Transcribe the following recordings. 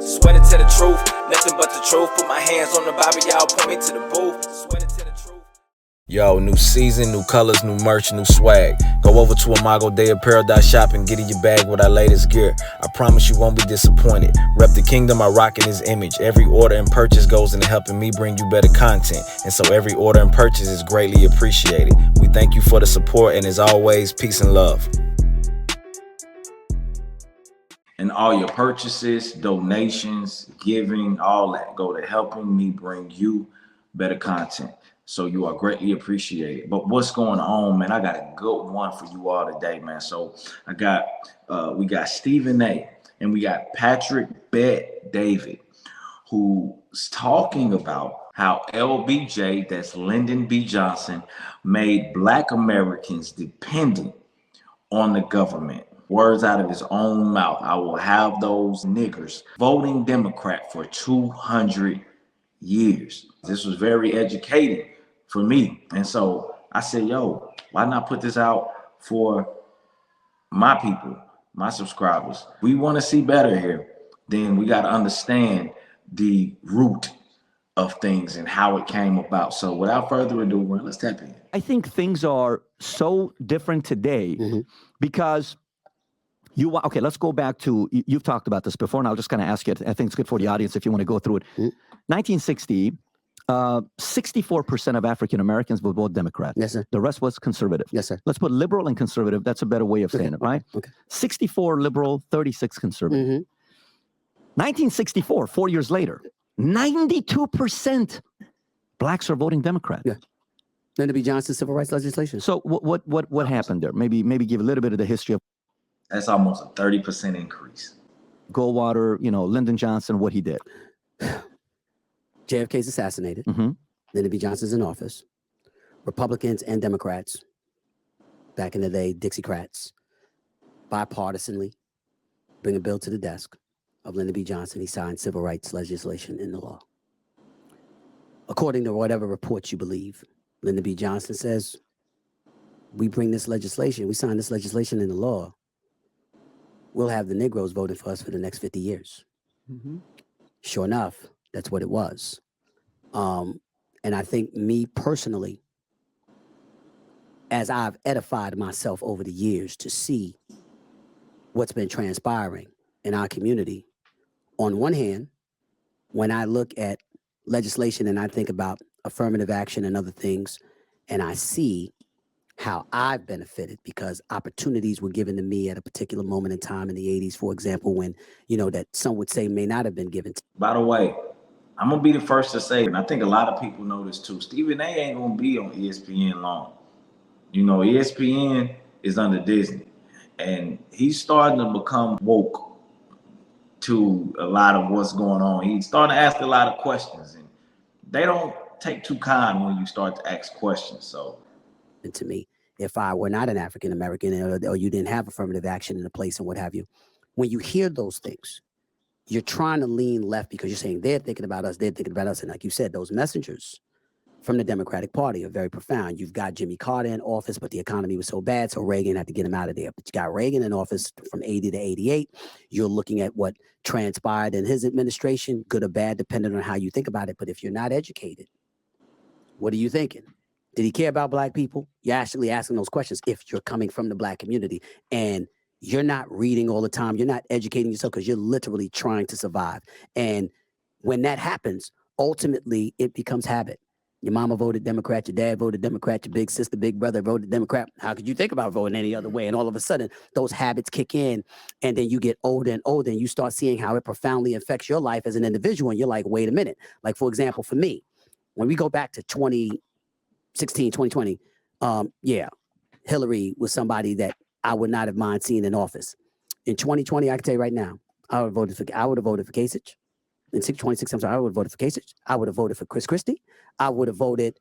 Swear to tell the truth, nothing but the truth. Put my hands on the Bible, y'all point me to the booth. Swear to tell the truth. Yo, new season, new colors, new merch, new swag. Go over to Imago Day Apparel Shop and get in your bag with our latest gear. I promise you won't be disappointed. Rep the kingdom, I rock in his image. Every order and purchase goes into helping me bring you better content. And so every order and purchase is greatly appreciated. We thank you for the support, and as always, peace and love. And all your purchases, donations, giving, all that go to helping me bring you better content. So you are greatly appreciated. But what's going on, man? I got a good one for you all today, man. So we got Stephen A. and we got Patrick Bet David, who's talking about how LBJ, that's Lyndon B. Johnson, made Black Americans dependent on the government. Words out of his own mouth. I will have those niggers voting Democrat for 200 years. This was very educating for me. And so I said, yo, why not put this out for my people, my subscribers? We want to see better here. Then we got to understand the root of things and how it came about. So without further ado, let's tap in. I think things are so different today because okay, let's go back to, you've talked about this before, and I'll just kind of ask you, I think it's good for the audience if you want to go through it. 1960, 64% of African Americans would vote Democrat. Yes, sir. The rest was conservative. Yes, sir. Let's put liberal and conservative. That's a better way of saying it, right? Okay. 64 liberal, 36 conservative. 1964, 4 years later, 92% blacks are voting Democrat. Yeah. Lyndon B. Johnson's civil rights legislation. So what happened there? Maybe give a little bit of the history of. That's almost a 30% increase. Goldwater, Lyndon Johnson, what he did. JFK's assassinated. Lyndon B. Johnson's in office. Republicans and Democrats, back in the day, Dixiecrats, bipartisanly bring a bill to the desk of Lyndon B. Johnson. He signed civil rights legislation into law. According to whatever reports you believe, Lyndon B. Johnson says, we bring this legislation, we sign this legislation into law, we'll have the Negroes voting for us for the next 50 years. Sure enough, that's what it was. And I think me personally, as I've edified myself over the years to see what's been transpiring in our community, on one hand, when I look at legislation and I think about affirmative action and other things, and I see how I've benefited because opportunities were given to me at a particular moment in time in the 80s, for example, when, that some would say may not have been given to. By the way, I'm going to be the first to say, and I think a lot of people know this too, Stephen A. ain't going to be on ESPN long. ESPN is under Disney, and he's starting to become woke to a lot of what's going on. He's starting to ask a lot of questions, and they don't take too kind when you start to ask questions. So, and to me, if I were not an African American or you didn't have affirmative action in a place and what have you, when you hear those things, you're trying to lean left because you're saying they're thinking about us, and like you said, those messengers from the Democratic Party are very profound. You've got Jimmy Carter in office, but the economy was so bad, so Reagan had to get him out of there. But you got Reagan in office from 80 to 88. You're looking at what transpired in his administration, good or bad, depending on how you think about it. But if you're not educated, what are you thinking? Did he care about black people? You're actually asking those questions if you're coming from the black community and you're not reading all the time. You're not educating yourself because you're literally trying to survive. And when that happens, ultimately it becomes habit. Your mama voted Democrat, your dad voted Democrat, your big sister, big brother voted Democrat. How could you think about voting any other way? And all of a sudden, those habits kick in, and then you get older and older, and you start seeing how it profoundly affects your life as an individual. And you're like, wait a minute. Like, for example, for me, when we go back to 2016, 2020, Hillary was somebody that I would not have mind seeing in office. In 2020, I can tell you right now, I would have voted for Kasich. In 2016, I would have voted for Kasich. I would have voted for Chris Christie. I would have voted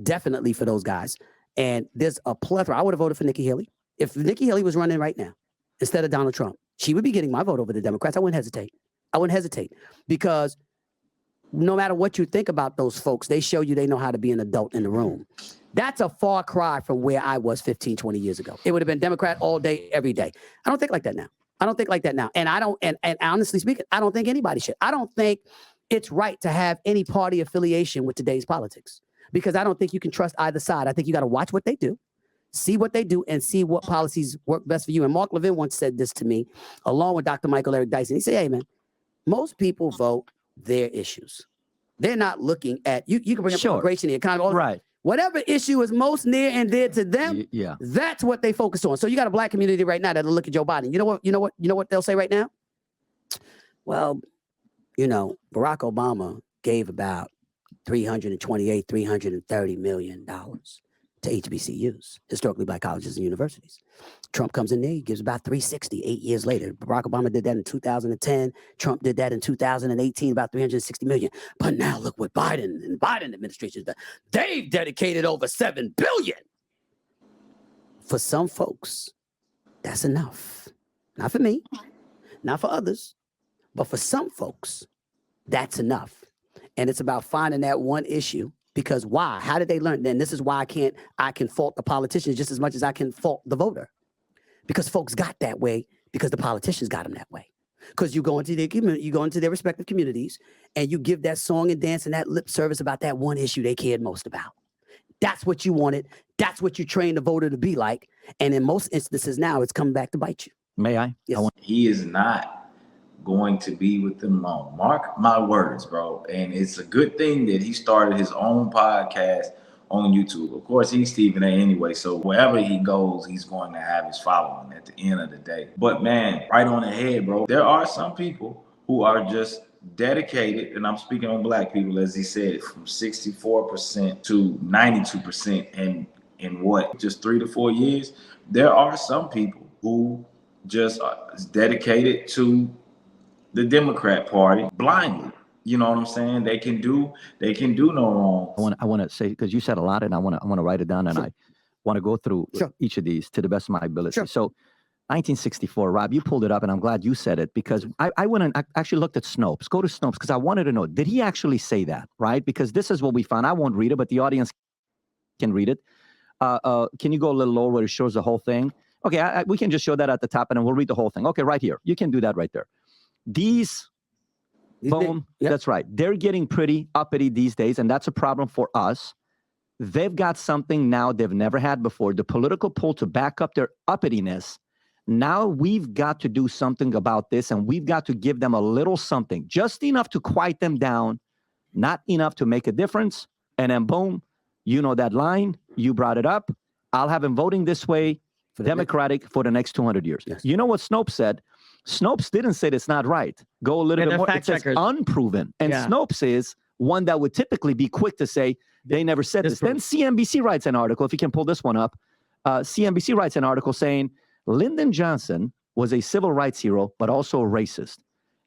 definitely for those guys. And there's a plethora. I would have voted for Nikki Haley. If Nikki Haley was running right now, instead of Donald Trump, she would be getting my vote over the Democrats. I wouldn't hesitate because no matter what you think about those folks, they show you they know how to be an adult in the room. That's a far cry from where I was 15, 20 years ago. It would have been Democrat all day, every day. I don't think like that now. I don't think like that now. And I don't, and honestly speaking, I don't think anybody should. I don't think it's right to have any party affiliation with today's politics, because I don't think you can trust either side. I think you got to watch what they do, see what they do, and see what policies work best for you. And Mark Levin once said this to me, along with Dr. Michael Eric Dyson. He said, hey, man, most people vote their issues. They're not looking at, you can bring up immigration, the economy, right. Whatever issue is most near and dear to them, that's what they focus on. So you got a black community right now that'll look at Joe Biden. You know what they'll say right now? Well, Barack Obama gave about $330 million to HBCUs, historically black colleges and universities. Trump comes in there, he gives about 360 8 years later. Barack Obama did that in 2010. Trump did that in 2018, about 360 million. But now look what Biden and Biden administration has done. They've dedicated over 7 billion. For some folks, that's enough. Not for me, not for others, but for some folks, that's enough. And it's about finding that one issue. Because why? How did they learn? Then this is why I can fault the politicians just as much as I can fault the voter. Because folks got that way because the politicians got them that way. Because you go into their community, you go into their respective communities, and you give that song and dance and that lip service about that one issue they cared most about. That's what you wanted. That's what you trained the voter to be like. And in most instances now, it's coming back to bite you. May I? Yes. He is not going to be with them long. Mark my words, bro. And it's a good thing that he started his own podcast on YouTube. Of course, he's Stephen A. anyway, so wherever he goes, he's going to have his following at the end of the day. But man, right on the head, bro. There are some people who are just dedicated, and I'm speaking on black people, as he said, from 64% to 92%, and in what, just 3 to 4 years. There are some people who just are dedicated to the Democrat Party blindly. You know what I'm saying? They can do no wrong. I want to say, because you said a lot, and I want to write it down, and I want to go through each of these to the best of my ability. So 1964, Rob, you pulled it up, and I'm glad you said it, because I went and I actually looked at Snopes. Go to Snopes, because I wanted to know, did he actually say that, right? Because this is what we found. I won't read it, but the audience can read it. Can you go a little lower where it shows the whole thing? Okay, we can just show that at the top, and then we'll read the whole thing. Okay, right here. You can do that right there. These, boom, that's right. They're getting pretty uppity these days, and that's a problem for us. They've got something now they've never had before, the political pull to back up their uppityness. Now we've got to do something about this, and we've got to give them a little something, just enough to quiet them down, not enough to make a difference. And then boom, you know that line, you brought it up. I'll have them voting this way, Democratic, for the next 200 years. Yes. You know what Snopes said? Snopes didn't say it's not right. Go a little bit more. It says unproven. And Snopes is one that would typically be quick to say they never said this. Then CNBC writes an article, if you can pull this one up. CNBC writes an article saying Lyndon Johnson was a civil rights hero, but also a racist.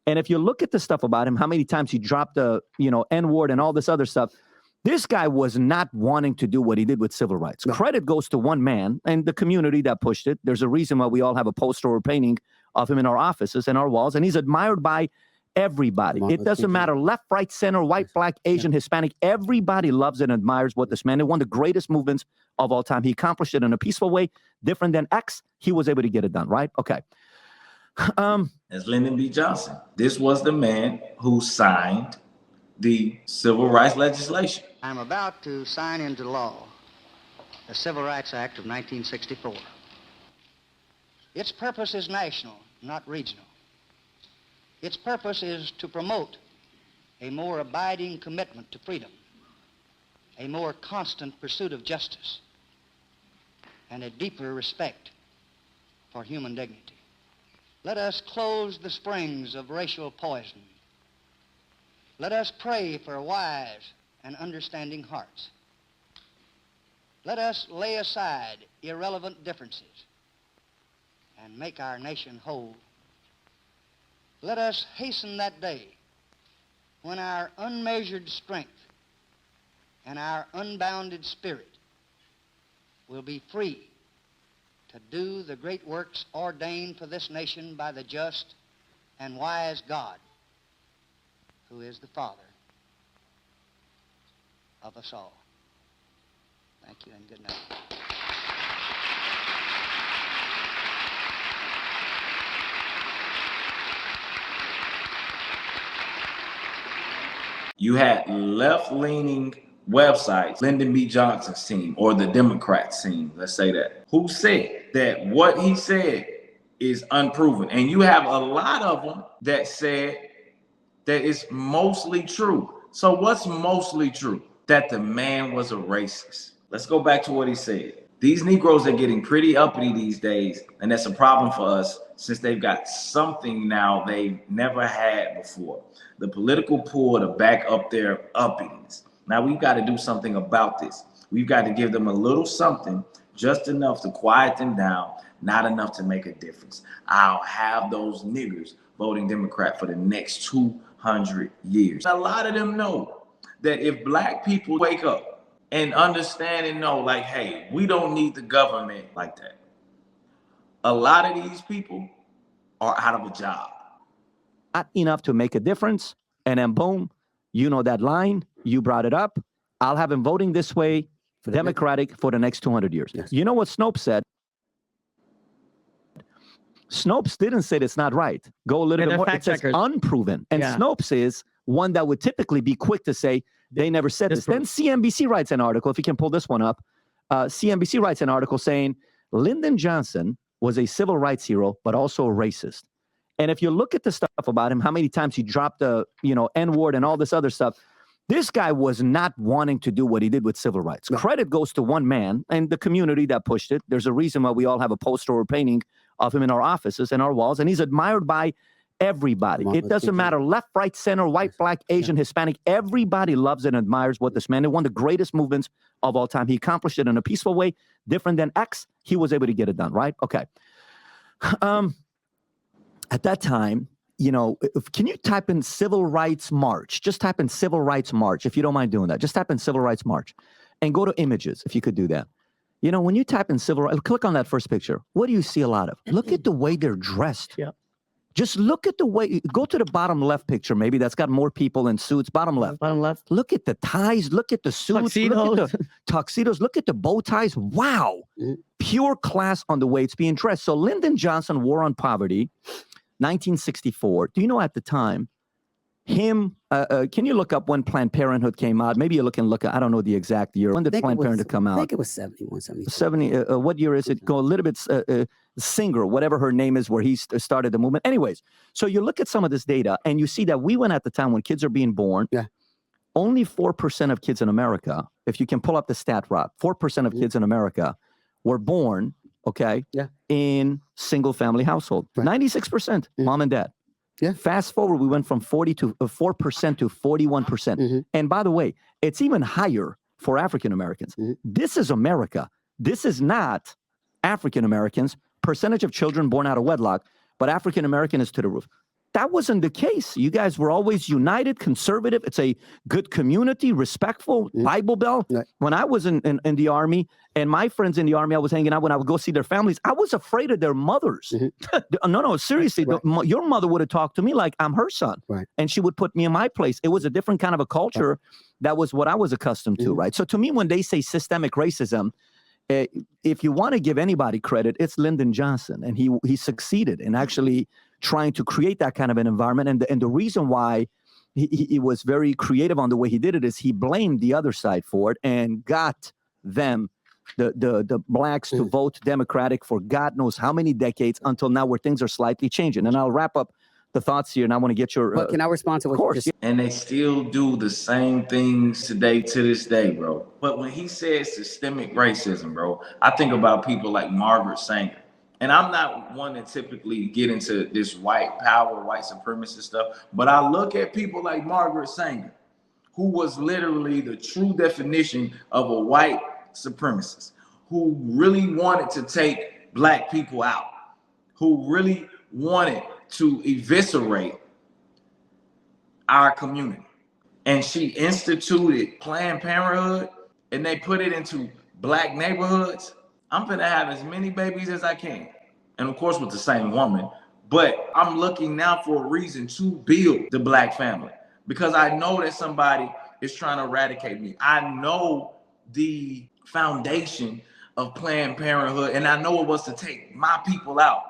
And if you look at the stuff about him, how many times he dropped the N-word and all this other stuff, this guy was not wanting to do what he did with civil rights. No. Credit goes to one man and the community that pushed it. There's a reason why we all have a poster or painting of him in our offices and our walls, and he's admired by everybody. It doesn't matter, left, right, center, white, black, Asian, Hispanic. Everybody loves and admires what this man did. One of the greatest movements of all time. He accomplished it in a peaceful way, different than X. He was able to get it done, right? Okay. As Lyndon B. Johnson, this was the man who signed the civil rights legislation. I'm about to sign into law the Civil Rights Act of 1964. Its purpose is national, not regional. Its purpose is to promote a more abiding commitment to freedom, a more constant pursuit of justice, and a deeper respect for human dignity. Let us close the springs of racial poison. Let us pray for wise and understanding hearts. Let us lay aside irrelevant differences and make our nation whole. Let us hasten that day when our unmeasured strength and our unbounded spirit will be free to do the great works ordained for this nation by the just and wise God, who is the Father of us all. Thank you and good night. You had left-leaning websites, Lyndon B. Johnson's team or the Democrats team, let's say that, who said that what he said is unproven. And you have a lot of them that said that it's mostly true. So what's mostly true? That the man was a racist. Let's go back to what he said. These Negroes are getting pretty uppity these days, and that's a problem for us since they've got something now they've never had before. The political pull to back up their uppityness. Now we've got to do something about this. We've got to give them a little something, just enough to quiet them down, not enough to make a difference. I'll have those niggers voting Democrat for the next 200 years. A lot of them know that if black people wake up and understand and know, like, hey, we don't need the government like that, a lot of these people are out of a job. Not enough to make a difference. And then boom, you know that line, you brought it up. I'll have him voting this way, Democratic, for the next 200 years. Yes. You know what Snopes said? Snopes didn't say it's not right. Go a little bit more. It says unproven. And Snopes is one that would typically be quick to say they never said this. Then CNBC writes an article, if you can pull this one up. CNBC writes an article saying Lyndon Johnson was a civil rights hero, but also a racist. And if you look at the stuff about him, how many times he dropped the N-word and all this other stuff, this guy was not wanting to do what he did with civil rights. No. Credit goes to one man and the community that pushed it. There's a reason why we all have a poster or painting of him in our offices and our walls, and he's admired by everybody. It doesn't matter, left, right, center, white, black, Asian, Hispanic. Everybody loves and admires what this man did. One of the greatest movements of all time. He accomplished it in a peaceful way, different than X. He was able to get it done, right? Okay. At that time, can you type in Civil Rights March? Just type in Civil Rights March, if you don't mind doing that. Just type in Civil Rights March and go to images, if you could do that. When you type in civil rights, click on that first picture. What do you see a lot of? Look at the way they're dressed. Yeah. Just look at the way, go to the bottom left picture, maybe that's got more people in suits. Bottom left. Bottom left. Look at the ties. Look at the suits. Tuxedos. Look at the tuxedos. Look at the bow ties. Wow. Pure class on the way it's being dressed. So Lyndon Johnson, War on Poverty, 1964. Do you know at the time, can you look up when Planned Parenthood came out? Maybe you look at, I don't know the exact year. When did Planned Parenthood come out? I think it was 71, 72. 70, what year is it? Go a little bit, Singer, whatever her name is, where he started the movement. Anyways, so you look at some of this data and you see that we went at the time when kids are being born, only 4% of kids in America, if you can pull up the stat, Rob, 4% of kids in America were born, in single family household. 96%, mom and dad. Yeah. Fast forward, we went from 4% to 41%. And by the way, it's even higher for African Americans. This is America. This is not African Americans. Percentage of children born out of wedlock, but African American is to the roof. That wasn't the case. You guys were always united, conservative. It's a good community, respectful, Bible Belt. When I was in the Army and my friends in the Army, I was hanging out when I would go see their families. I was afraid of their mothers. No, seriously. Your mother would have talked to me like I'm her son. And she would put me in my place. It was a different kind of a culture. That was what I was accustomed to, right? So to me, when they say systemic racism, if you want to give anybody credit, it's Lyndon Johnson. And he succeeded in actually trying to create that kind of an environment. And the reason why he was very creative on the way he did it is he blamed the other side for it and got them, the blacks, to vote Democratic for God knows how many decades until now, where things are slightly changing. And I'll wrap up the thoughts here, and I want to get your... But can I respond to what you just... And they still do the same things today to this day, bro. But when he says systemic racism, bro, I think about people like Margaret Sanger. And I'm not one to typically get into this white power, white supremacist stuff, but I look at people like Margaret Sanger, who was literally the true definition of a white supremacist, who really wanted to take black people out, who really wanted to eviscerate our community. And she instituted Planned Parenthood, and they put it into black neighborhoods. I'm gonna have as many babies as I can. And of course with the same woman, but I'm looking now for a reason to build the black family, because I know that somebody is trying to eradicate me. I know the foundation of Planned Parenthood, and I know it was to take my people out.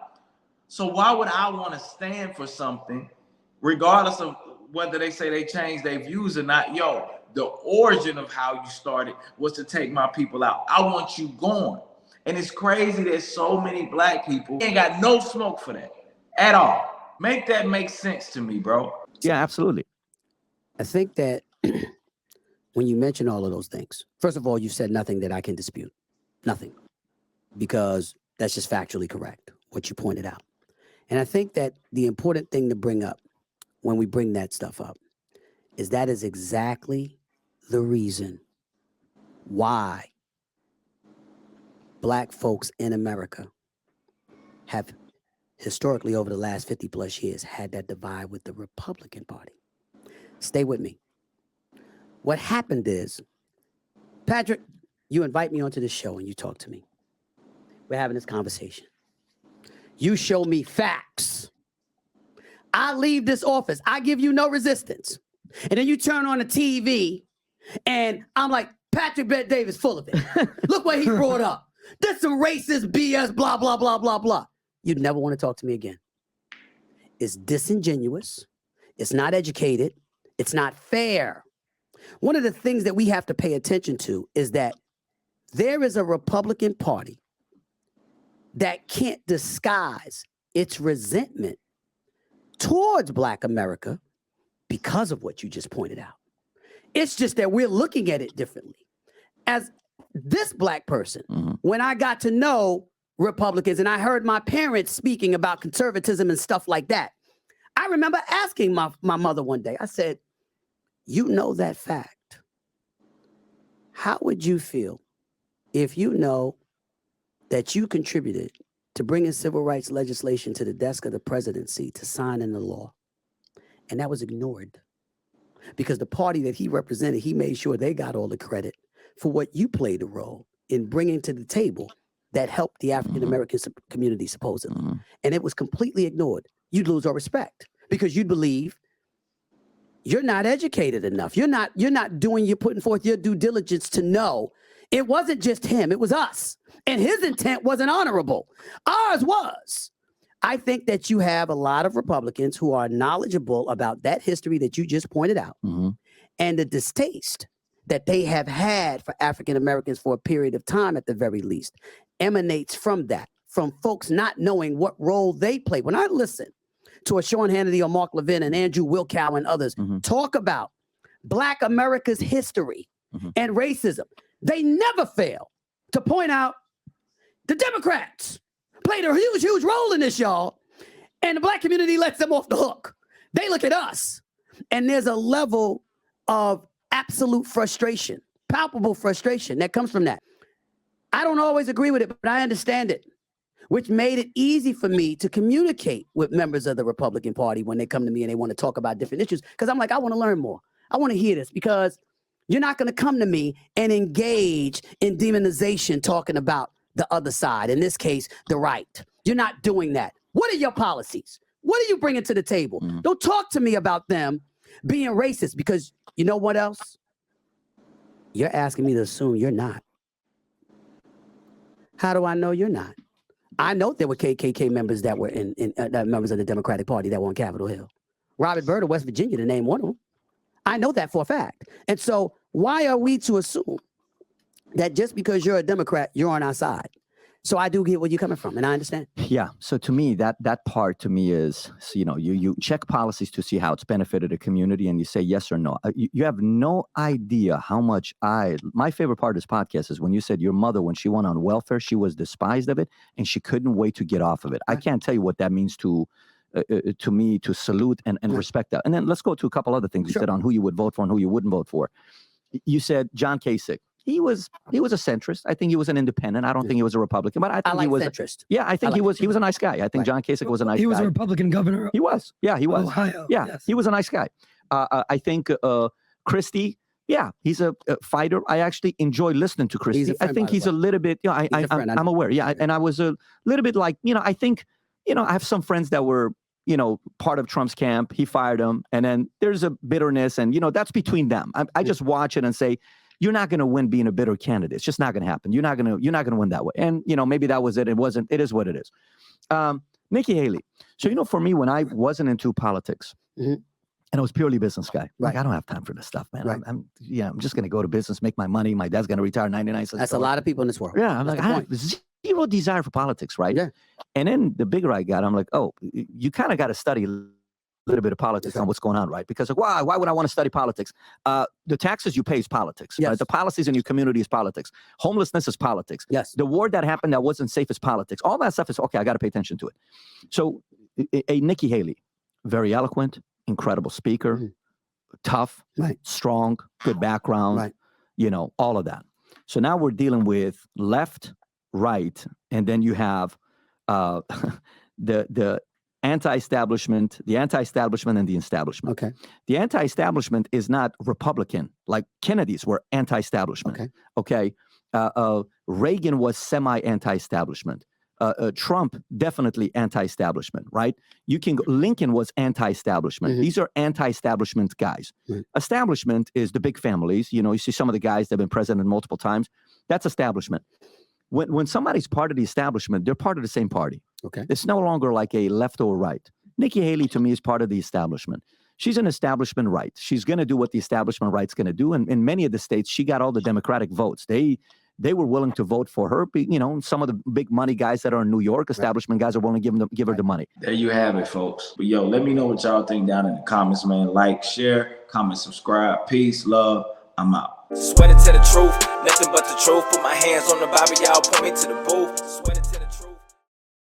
So why would I want to stand for something, regardless of whether they say they changed their views or not, yo, the origin of how you started was to take my people out. I want you gone. And it's crazy that so many black people ain't got no smoke for that at all. Make that make sense to me, bro. Yeah, absolutely. I think that when you mention all of those things, first of all, you said nothing that I can dispute. Nothing. Because that's just factually correct, what you pointed out. And I think that the important thing to bring up when we bring that stuff up is that is exactly the reason why black folks in America have historically over the last 50 plus years had that divide with the Republican Party. Stay with me. What happened is, Patrick, you invite me onto the show and you talk to me. We're having this conversation. You show me facts. I leave this office. I give you no resistance. And then you turn on the TV and I'm like, Patrick Bet Davis full of it. Look what he brought up. There's some racist BS, blah, blah, blah, blah, blah. You'd never want to talk to me again. It's disingenuous. It's not educated. It's not fair. One of the things that we have to pay attention to is that there is a Republican Party that can't disguise its resentment towards Black America because of what you just pointed out. It's just that we're looking at it differently. As this black person, when I got to know Republicans and I heard my parents speaking about conservatism and stuff like that, I remember asking my mother one day, I said, you know that fact. How would you feel if you know that you contributed to bringing civil rights legislation to the desk of the presidency to sign into law? And that was ignored because the party that he represented, he made sure they got all the credit for what you played a role in bringing to the table that helped the African-American community, supposedly. And it was completely ignored. You'd lose our respect because you'd believe you're not educated enough. You're not putting forth your due diligence to know it wasn't just him, it was us. And his intent wasn't honorable. Ours was. I think that you have a lot of Republicans who are knowledgeable about that history that you just pointed out and the distaste that they have had for African Americans for a period of time at the very least emanates from that, from folks not knowing what role they play. When I listen to a Sean Hannity or Mark Levin and Andrew Wilkow and others talk about Black America's history and racism, they never fail to point out the Democrats played a huge, huge role in this, y'all. And the Black community lets them off the hook. They look at us. And there's a level of absolute frustration, palpable frustration that comes from that. I don't always agree with it, but I understand it, which made it easy for me to communicate with members of the Republican Party when they come to me and they want to talk about different issues. Because I'm like, I want to learn more. I want to hear this because you're not going to come to me and engage in demonization talking about the other side, in this case, the right. You're not doing that. What are your policies? What are you bringing to the table? Don't talk to me about them being racist because you know what else? You're asking me to assume you're not. How do I know you're not? I know there were KKK members that were in members of the Democratic Party that were on Capitol Hill. Robert Byrd of West Virginia, to name one of them. I know that for a fact. And so why are we to assume that just because you're a Democrat, you're on our side? So I do get where you're coming from, and I understand. Yeah. So to me, that part to me is, so, you check policies to see how it's benefited a community, and you say yes or no. You have no idea how much my favorite part of this podcast is when you said your mother, when she went on welfare, she was despised of it, and she couldn't wait to get off of it. Right. I can't tell you what that means to me, to salute and respect that. And then let's go to a couple other things you said on who you would vote for and who you wouldn't vote for. You said John Kasich. He was a centrist. I think he was an independent. I don't think he was a Republican, but I think he was centrist. I think he was a nice guy. I think John Kasich was a nice guy. He was a Republican governor. He was. Yeah, he was. Ohio. Yeah, yes. He was a nice guy. I think Christie, he's a fighter. I actually enjoy listening to Christie. I think he's a little bit, I'm aware. Yeah, and I was a little bit like, I think, I have some friends that were, part of Trump's camp. He fired him. And then there's a bitterness and, that's between them. I just watch it and say, you're not going to win being a bitter candidate. It's just not going to happen. You're not going to win that way. And, maybe that was it. It wasn't. It is what it is. Nikki Haley. So, for me, when I wasn't into politics, And I was purely business guy. Right. Like, I don't have time for this stuff, man. Right. I'm just going to go to business, make my money. My dad's going to retire 99 cents. That's a lot of people in this world. Yeah. I'm That's like, the I point. have zero desire for politics, right? Yeah. And then the bigger I got, I'm like, oh, you kind of got to study a little bit of politics on what's going on, right? Because like, why would I want to study politics? The taxes you pay is politics. Yes. Right? The policies in your community is politics. Homelessness is politics. Yes. The war that happened that wasn't safe is politics. All that stuff is, okay, I got to pay attention to it. So a Nikki Haley, very eloquent, incredible speaker, tough, Right. strong, good background, Right. you know, all of that. So now we're dealing with left, right, and then you have the anti-establishment, and the establishment. Okay. The anti-establishment is not Republican, like Kennedy's were anti-establishment. Okay. Reagan was semi-anti-establishment. Trump, definitely anti-establishment, right? Lincoln was anti-establishment. These are anti-establishment guys. Right. Establishment is the big families. You know, you see some of the guys that have been president multiple times. That's establishment. When somebody's part of the establishment, they're part of the same party. Okay. It's no longer like a left or right. Nikki Haley, to me, is part of the establishment. She's an establishment right. She's going to do what the establishment right's going to do. And in many of the states, she got all the Democratic votes. They were willing to vote for her. You know, some of the big money guys that are in New York, establishment guys are willing to give her the money. There you have it, folks. But yo, let me know what y'all think down in the comments, man. Like, share, comment, subscribe. Peace, love. I'm out. Swear to tell the truth, nothing but the truth. Put my hands on the Bible, y'all point me to the booth. Swear to tell